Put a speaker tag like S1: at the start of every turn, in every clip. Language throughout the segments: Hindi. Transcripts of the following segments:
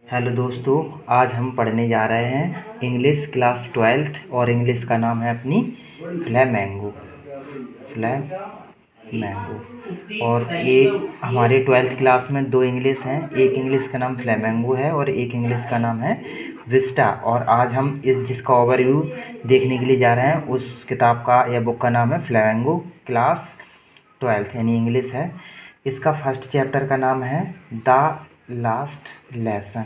S1: हेलो दोस्तों, आज हम पढ़ने जा रहे हैं इंग्लिश क्लास ट्वेल्थ और इंग्लिश का नाम है अपनी फ्लैमेंगो। फ्लैमेंगो और ये हमारे ट्वेल्थ क्लास में दो इंग्लिश हैं। एक इंग्लिश का नाम फ्लैमेंगो है और एक इंग्लिश का नाम है विस्टा। और आज हम इस जिसका ओवरव्यू देखने के लिए जा रहे हैं उस किताब का या बुक का नाम है फ्लैमेंगो क्लास ट्वेल्थ यानी इंग्लिश है। इसका फर्स्ट चैप्टर का नाम है द लास्ट लेसन।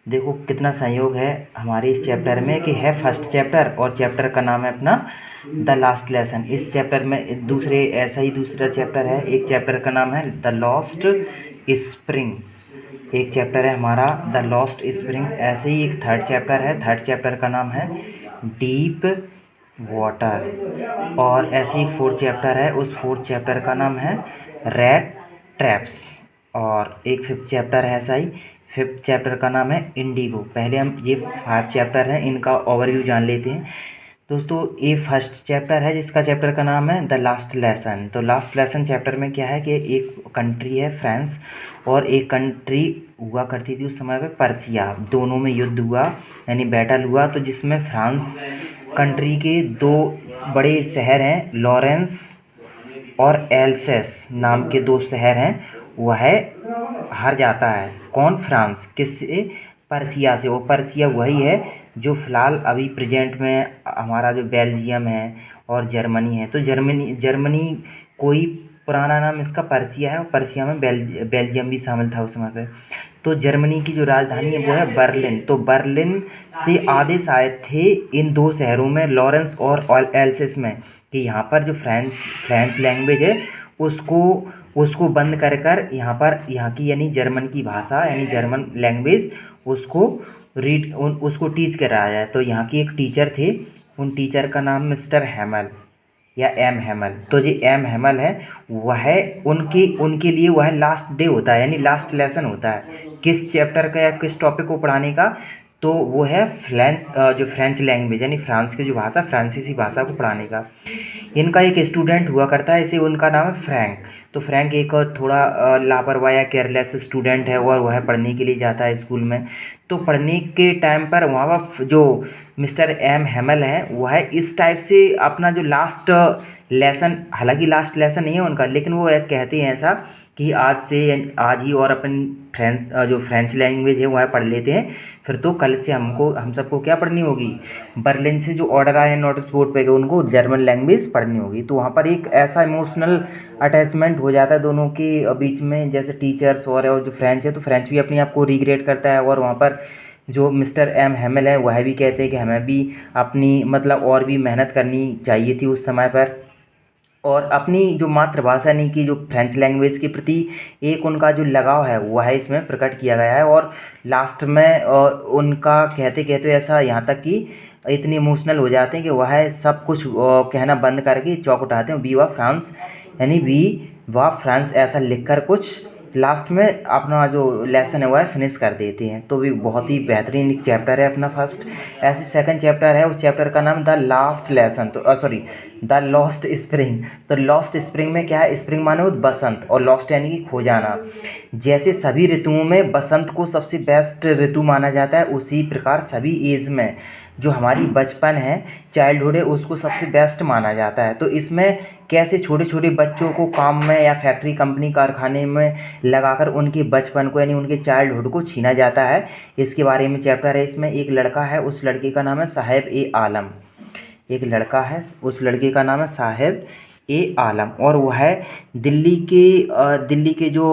S1: देखो कितना संयोग है हमारे इस चैप्टर में कि है फर्स्ट चैप्टर और चैप्टर का नाम है अपना द लास्ट लेसन। इस चैप्टर में दूसरे ऐसा ही दूसरा चैप्टर है। एक चैप्टर का नाम है द लॉस्ट स्प्रिंग, एक चैप्टर है हमारा द लॉस्ट स्प्रिंग। ऐसे ही एक थर्ड चैप्टर है, थर्ड चैप्टर का नाम है डीप वाटर। और ऐसे ही फोर्थ चैप्टर है, उस फोर्थ चैप्टर का नाम है रैट ट्रैप्स। और एक फिफ्थ चैप्टर है ऐसा ही, फिफ्थ चैप्टर का नाम है इंडिगो। पहले हम ये 5 चैप्टर हैं, इनका ओवरव्यू जान लेते हैं। दोस्तों ये फर्स्ट चैप्टर है जिसका चैप्टर का नाम है द लास्ट लेसन। तो लास्ट लेसन चैप्टर में क्या है कि एक कंट्री है फ्रांस और एक कंट्री हुआ करती थी उस समय पे पर्सिया। दोनों में युद्ध हुआ यानी बैटल हुआ, तो जिसमें फ्रांस कंट्री के दो बड़े शहर हैं, लॉरेंस और एल्सेस नाम के दो शहर हैं, वह हार जाता है। कौन? फ्रांस। किससे? पर्सिया से। वो पर्सिया वही है जो फ़िलहाल अभी प्रेजेंट में हमारा जो बेल्जियम है और जर्मनी है। तो जर्मनी कोई पुराना नाम इसका पर्सिया है और पर्सिया में बेल्जियम भी शामिल था उस समय पे। तो जर्मनी की जो राजधानी है वो है बर्लिन। तो बर्लिन से आदेश आए थे इन दो शहरों में, लॉरेंस और एल्सेस में, कि यहाँ पर जो फ्रेंच लैंग्वेज है उसको उसको बंद कर यहाँ पर यहाँ की यानी जर्मन की भाषा यानी जर्मन लैंग्वेज उसको टीच कराया जाए। तो यहाँ की एक टीचर थे, उन टीचर का नाम मिस्टर हैमल या एम हैमल। तो जो एम हैमल है वह उनके उनके लिए वह लास्ट डे होता है यानी लास्ट लेसन होता है किस चैप्टर का या किस टॉपिक को पढ़ाने का। तो वो है जो फ्रेंच लैंग्वेज यानी फ्रांस की जो भाषा, फ्रांसीसी भाषा को पढ़ाने का। इनका एक स्टूडेंट हुआ करता है, इसे उनका नाम है फ्रैंक। तो फ्रैंक एक और थोड़ा लापरवाह या केयरलेस स्टूडेंट है और वह पढ़ने के लिए जाता है स्कूल में। तो पढ़ने के टाइम पर वहाँ पर जो मिस्टर एम हैमल है वह इस टाइप से अपना जो लास्ट लेसन, हालांकि लास्ट लेसन नहीं है उनका, लेकिन वो एक कहते हैं ऐसा कि आज ही और अपन जो फ्रेंच लैंग्वेज है वह पढ़ लेते हैं, फिर तो कल से हम सबको क्या पढ़नी होगी, बर्लिन से जो ऑर्डर आए हैं नोटिस बोर्ड पे उनको जर्मन लैंग्वेज पढ़नी होगी। तो वहाँ पर एक ऐसा इमोशनल अटैचमेंट हो जाता है दोनों के बीच में, जैसे टीचर्स और जो फ्रेंच है, तो फ्रेंच भी अपने आप को रिग्रेट करता है और वहाँ पर जो मिस्टर एम हैमल है वह भी कहते हैं कि हमें भी अपनी मतलब और भी मेहनत करनी चाहिए थी उस समय पर, और अपनी जो मातृभाषा यानी कि जो फ्रेंच लैंग्वेज के प्रति एक उनका जो लगाव है वह है इसमें प्रकट किया गया है। और लास्ट में उनका कहते कहते ऐसा यहाँ तक कि इतने इमोशनल हो जाते हैं कि वह सब कुछ कहना बंद करके चौक उठाते हैं, वी वा फ्रांस यानी वी वा फ्रांस ऐसा लिखकर कुछ लास्ट में अपना जो लेसन है वह फिनिश कर देते हैं। तो भी बहुत ही बेहतरीन एक चैप्टर है अपना फर्स्ट। ऐसे सेकंड चैप्टर है, उस चैप्टर का नाम द लास्ट लेसन, तो सॉरी द लॉस्ट स्प्रिंग। तो लॉस्ट स्प्रिंग में क्या है, स्प्रिंग माने बसंत और लॉस्ट यानी कि खो जाना। जैसे सभी ऋतुओं में बसंत को सबसे बेस्ट ऋतु माना जाता है, उसी प्रकार सभी एज में जो हमारी बचपन है, चाइल्डहुड है, उसको सबसे बेस्ट माना जाता है। तो इसमें कैसे छोटे छोटे बच्चों को काम में या फैक्ट्री कंपनी कारखाने में लगाकर उनके बचपन को यानी उनके चाइल्डहुड को छीना जाता है, इसके बारे में चैप्टर है। इसमें एक लड़का है, उस लड़के का नाम है साहेब ए आलम। एक लड़का है, उस लड़के का नाम है साहेब ए आलम, और वह है दिल्ली के जो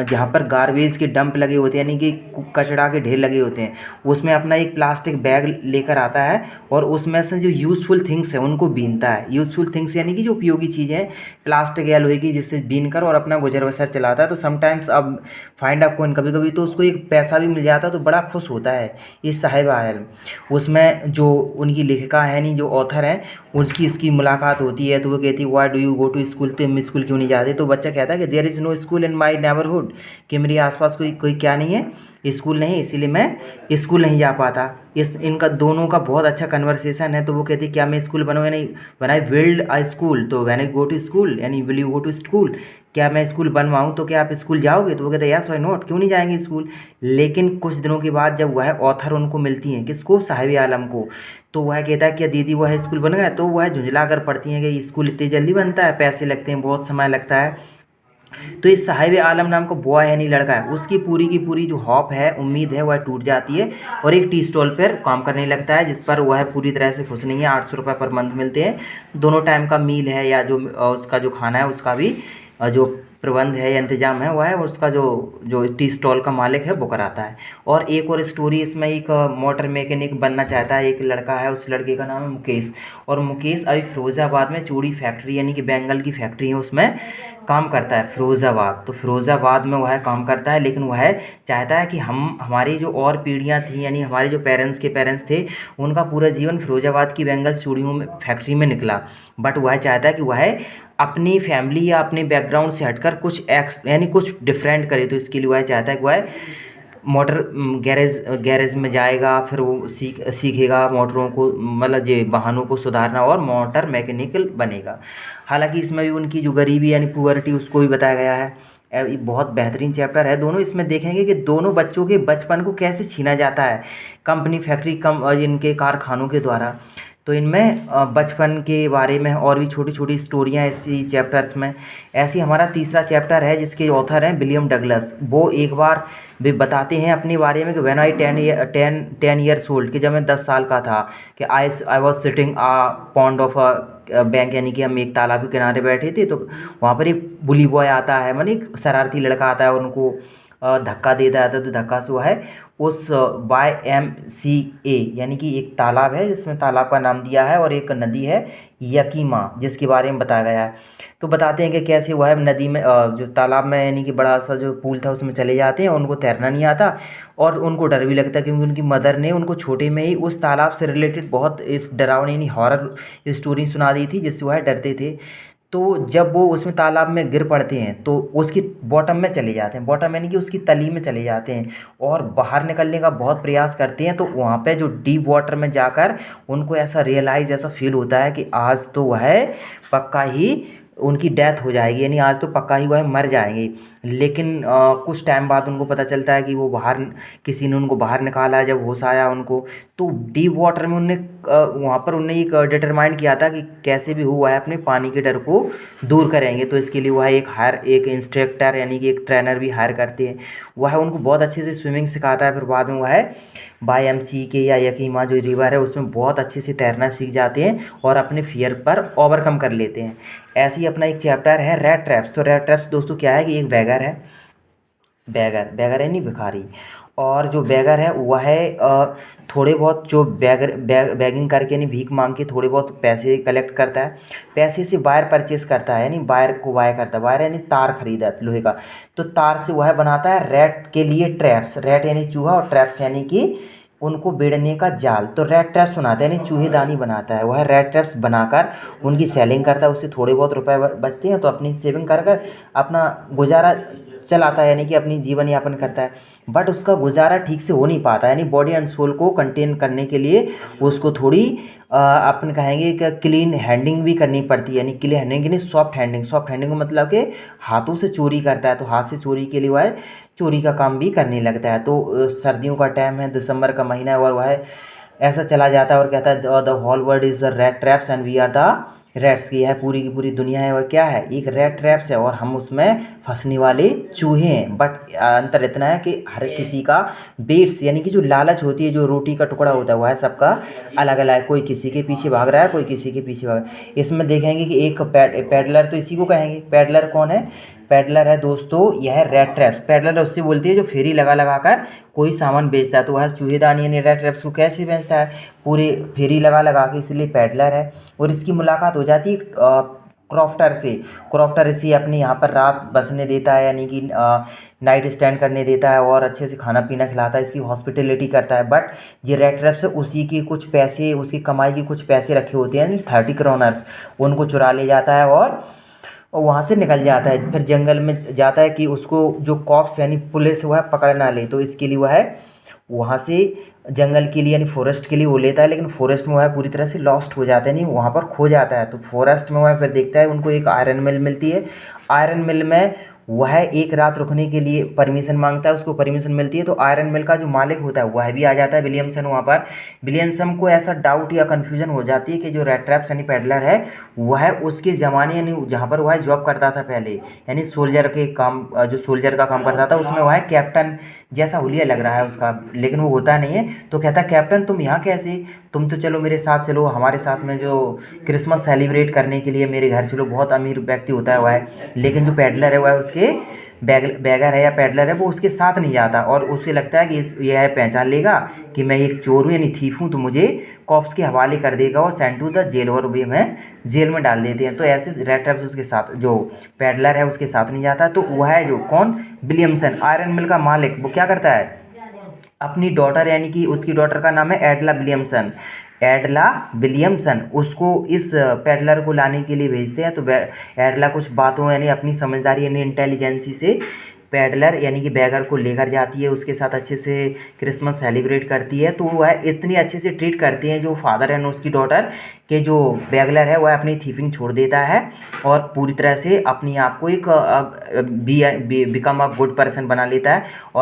S1: जहाँ पर गार्बेज के डंप लगे होते हैं यानी कि कचरा के ढेर लगे होते हैं, उसमें अपना एक प्लास्टिक बैग लेकर आता है और उसमें से जो यूज़फुल थिंग्स है उनको बीनता है। यूज़फुल थिंग्स यानी कि जो उपयोगी चीज़ें प्लास्टिक या लोहे की, जिससे बीन कर और अपना गुजर बसर चलाता है। तो समटाइम्स अब फाइंड अ कॉइन, कभी कभी तो उसको एक पैसा भी मिल जाता है, तो बड़ा खुश होता है ये साहेब आलम। उसमें जो उनकी लेखिका है नहीं जो ऑथर हैं, उसकी इसकी मुलाकात होती है। तो वो कहती है why do you go to school, तुम स्कूल क्यों नहीं जाते। तो बच्चा कहता है कि there is no school in my neighbourhood, कि मेरे आसपास कोई क्या नहीं है, स्कूल नहीं, इसीलिए मैं स्कूल नहीं जा पाता। इस इनका दोनों का बहुत अच्छा कन्वर्सेशन है। तो वो कहती क्या मैं स्कूल बनूँ या नहीं। When I build a school, तो when I go to school यानी will you go to school, क्या मैं स्कूल बनवाऊँ तो क्या आप स्कूल जाओगे। तो वो कहते हैं यस वाई नॉट, क्यों नहीं जाएंगे स्कूल। लेकिन कुछ दिनों के बाद जब वह ऑथर उनको मिलती हैं, किसको, साहिब आलम को, तो वह कहता है कि दीदी वह स्कूल बन गया। तो वह झुंझला कर पड़ती हैं कि स्कूल इतनी जल्दी बनता है, पैसे लगते हैं, बहुत समय लगता है। तो इस साहिब आलम नाम का बॉय है, नहीं लड़का है, उसकी पूरी की पूरी जो हॉप है, उम्मीद है, वह टूट जाती है और एक टी स्टॉल पर काम करने लगता है, जिस पर वह पूरी तरह से खुश नहीं है। 800 रुपये पर मंथ मिलते हैं, दोनों टाइम का मील है या जो उसका जो खाना है उसका भी जो प्रबंध है या इंतजाम है वह है, उसका जो जो टी स्टॉल का मालिक है वो कराता है। और एक और स्टोरी इसमें, एक मोटर मैकेनिक बनना चाहता है एक लड़का है, उस लड़के का नाम है मुकेश। और मुकेश अभी फिरोज़ाबाद में चूड़ी फैक्ट्री यानी कि बैंगल की फैक्ट्री है, उसमें काम करता है, फिरोज़ाबाद। तो फिरोज़ाबाद में वह काम करता है, लेकिन वह चाहता है कि हम हमारी जो और पीढ़ियाँ थी यानी हमारे जो पेरेंट्स के पेरेंट्स थे, उनका पूरा जीवन फिरोज़ाबाद की बैंगल चूड़ियों में फैक्ट्री में निकला। बट वह चाहता है कि वह अपनी फैमिली या अपने बैकग्राउंड से हटकर कुछ एक्स यानी कुछ डिफरेंट करे। तो इसके लिए वह चाहता है कि वह मोटर गैरेज गैरेज में जाएगा, फिर वो सीखेगा मोटरों को, मतलब ये वाहनों को सुधारना, और मोटर मैकेनिकल बनेगा। हालांकि इसमें भी उनकी जो गरीबी यानी पुअर्टी उसको भी बताया गया है। ये बहुत बेहतरीन चैप्टर है। दोनों इसमें देखेंगे कि दोनों बच्चों के बचपन को कैसे छीना जाता है कंपनी फैक्ट्री इनके कारखानों के द्वारा। तो इनमें बचपन के बारे में और भी छोटी छोटी स्टोरियाँ इसी चैप्टर्स में। ऐसे ही हमारा तीसरा चैप्टर है जिसके ऑथर हैं विलियम डगलस। वो एक बार वे बताते हैं अपने बारे में कि व्हेन आई 10 ईयर्स ओल्ड, कि जब मैं 10 साल का था, कि I was sitting a pond of a bank, यानी कि हम एक तालाब के किनारे बैठे थे, तो वहाँ पर एक बुली बॉय आता है, मानी एक शरारती लड़का आता है और उनको धक्का देता है। तो धक्का से वो है उस YMCA यानी कि एक तालाब है जिसमें तालाब का नाम दिया है, और एक नदी है यकीमा जिसके बारे में बताया गया है। तो बताते हैं कि कैसे वह नदी में जो तालाब में यानी कि बड़ा सा जो पूल था उसमें चले जाते हैं, उनको तैरना नहीं आता और उनको डर भी लगता है, क्योंकि उनकी मदर ने उनको छोटे में ही उस तालाब से रिलेटेड बहुत इस डरावनी यानी हॉरर स्टोरी सुना दी थी, जिससे वह डरते थे। तो जब वो उसमें तालाब में गिर पड़ते हैं तो उसकी बॉटम में चले जाते हैं, बॉटम यानी कि उसकी तली में चले जाते हैं, और बाहर निकलने का बहुत प्रयास करते हैं। तो वहाँ पे जो डीप वाटर में जाकर उनको ऐसा रियलाइज़, ऐसा फील होता है कि आज तो वह पक्का ही उनकी डेथ हो जाएगी, यानी आज तो पक्का ही वह मर जाएंगे। लेकिन कुछ टाइम बाद उनको पता चलता है कि वो बाहर, किसी ने उनको बाहर निकाला है, जब होश आया उनको। तो डीप वाटर में उनने वहाँ पर उनने एक डिटरमाइन किया था कि कैसे भी हुआ है अपने पानी के डर को दूर करेंगे। तो इसके लिए वह एक इंस्ट्रक्टर यानी कि एक ट्रेनर भी हायर करते हैं। वह उनको बहुत अच्छे से स्विमिंग सिखाता है। फिर बाद में वह YMCA के या यकीमा जो रिवर है उसमें बहुत अच्छे से तैरना सीख जाते हैं और अपने फियर पर ओवरकम कर लेते हैं। ऐसे ही अपना एक चैप्टर है रेट ट्रैप्स। तो रेट ट्रैप्स दोस्तों क्या है कि एक बैगर है, बैगर है नहीं, भिखारी। और जो बैगर है वह है थोड़े बहुत जो बैगिंग करके यानी भीख मांग के थोड़े बहुत पैसे कलेक्ट करता है, पैसे से वायर परचेस करता है, यानी वायर को बाय करता है। वायर यानी तार खरीदा है लोहे का, तो तार से वह बनाता है रेट के लिए ट्रैप्स। रेट यानी चूहा और ट्रैप्स यानी कि उनको बेड़ने का जाल। तो रेट ट्रैप्स बनाता है यानी चूहेदानी बनाता है। वह रेट ट्रैप्स बनाकर उनकी सेलिंग करता है, उससे थोड़े बहुत रुपए बचते हैं, तो अपनी सेविंग कर कर अपना गुजारा चलाता है, यानी कि अपनी जीवन यापन करता है। बट उसका गुजारा ठीक से हो नहीं पाता, यानी बॉडी एंड सोल को कंटेन करने के लिए उसको थोड़ी अपन कहेंगे कि क्लीन हैंडिंग भी करनी पड़ती है, यानी क्लीन हैंडिंग नहीं, सॉफ्ट हैंडिंग। सॉफ्ट हैंडिंग का मतलब कि हाथों से चोरी करता है, तो हाथ से चोरी के लिए वह चोरी का काम भी करने लगता है। तो सर्दियों का टाइम है, दिसंबर का महीना है, और वह ऐसा चला जाता है और कहता है the whole world is the rat traps and we are the rats. की है पूरी की पूरी दुनिया है, वह क्या है, एक रेट ट्रैप्स है और हम उसमें फंसने वाले चूहे हैं। बट अंतर इतना है कि हर किसी का बेट्स यानी कि जो लालच होती है, जो रोटी का टुकड़ा होता है, वह सबका अलग अलग है। कोई किसी के पीछे भाग रहा है, कोई किसी के पीछे भाग रहा है। इसमें देखेंगे कि एक पैडलर, तो इसी को कहेंगे पैडलर। कौन है पैडलर है दोस्तों, यह रेट ट्रैप्स। पैडलर उससे बोलती है जो फेरी लगा लगा कर कोई सामान बेचता है। तो वह चूहेदानी यानी रेट ट्रैप्स को कैसे बेचता है, पूरे फेरी लगा लगा के, इसलिए पैडलर है। और इसकी मुलाकात हो जाती है क्रॉफ्टर से। क्रॉफ्टर इसे अपने यहाँ पर रात बसने देता है, यानी कि नाइट स्टैंड करने देता है और अच्छे से खाना पीना खिलाता है, इसकी हॉस्पिटलिटी करता है। बट ये रेट ट्रैप्स से उसी के कुछ पैसे, उसकी कमाई के कुछ पैसे रखे होते हैं, 30 क्रोनर्स, उनको चुरा ले जाता है और और वहाँ से निकल जाता है, फिर जंगल में जाता है कि उसको जो कॉप्स यानी पुलिस वह पकड़ ना ले, तो इसके लिए वह वहाँ से जंगल के लिए यानी फॉरेस्ट के लिए वो लेता है, लेकिन फॉरेस्ट में वह पूरी तरह से लॉस्ट हो जाता है, नहीं वहाँ पर खो जाता है। तो फॉरेस्ट में वह फिर देखता है उनको एक आयरन मिल मिलती है। आयरन मिल में वह एक रात रुकने के लिए परमिशन मांगता है, उसको परमिशन मिलती है। तो आयरन मिल का जो मालिक होता है वह भी आ जाता है, विलियमसन वहाँ पर। विलियमसन को ऐसा डाउट या कन्फ्यूजन हो जाती है कि जो रेड ट्रैप्स यानी पैडलर है वह उसके ज़माने यानी जहाँ पर वह जॉब करता था पहले, यानी सोल्जर के काम, जो सोल्जर का काम करता था उसमें वह कैप्टन जैसा हुलिया लग रहा है उसका, लेकिन वो होता नहीं है। तो कहता कैप्टन तुम यहाँ कैसे, तुम तो चलो मेरे साथ चलो, हमारे साथ में जो क्रिसमस सेलिब्रेट करने के लिए मेरे घर चलो, बहुत अमीर व्यक्ति होता है वह। लेकिन जो पैडलर है वह उसके बैगर है या पैडलर है वो उसके साथ नहीं जाता, और उसे लगता है कि यह पहचान लेगा कि मैं एक चोर हूँ यानी थीफ हूँ, तो मुझे कॉप्स के हवाले कर देगा और सेंड टू द जेल, और वे हमें जेल में डाल देते हैं। तो ऐसे रेड ट्रैप्स उसके साथ, जो पैडलर है उसके साथ नहीं जाता। तो वह है जो कौन, विलियमसन आयरन मिल का मालिक, वो क्या करता है अपनी डॉटर यानी कि उसकी डॉटर का नाम है एडला विलियमसन, एडला विलियमसन उसको इस पेडलर को लाने के लिए भेजते हैं। तो एडला कुछ बातों यानी अपनी समझदारी यानी इंटेलिजेंसी से पेडलर यानी कि बैगर को लेकर जाती है, उसके साथ अच्छे से क्रिसमस सेलिब्रेट करती है। तो वह इतनी अच्छे से ट्रीट करती हैं जो फादर एंड उसकी डॉटर के, जो बैगलर है वह अपनी थीफिंग छोड़ देता है और पूरी तरह से अपनी आप को एक बिकम अ गुड पर्सन बना लेता है। और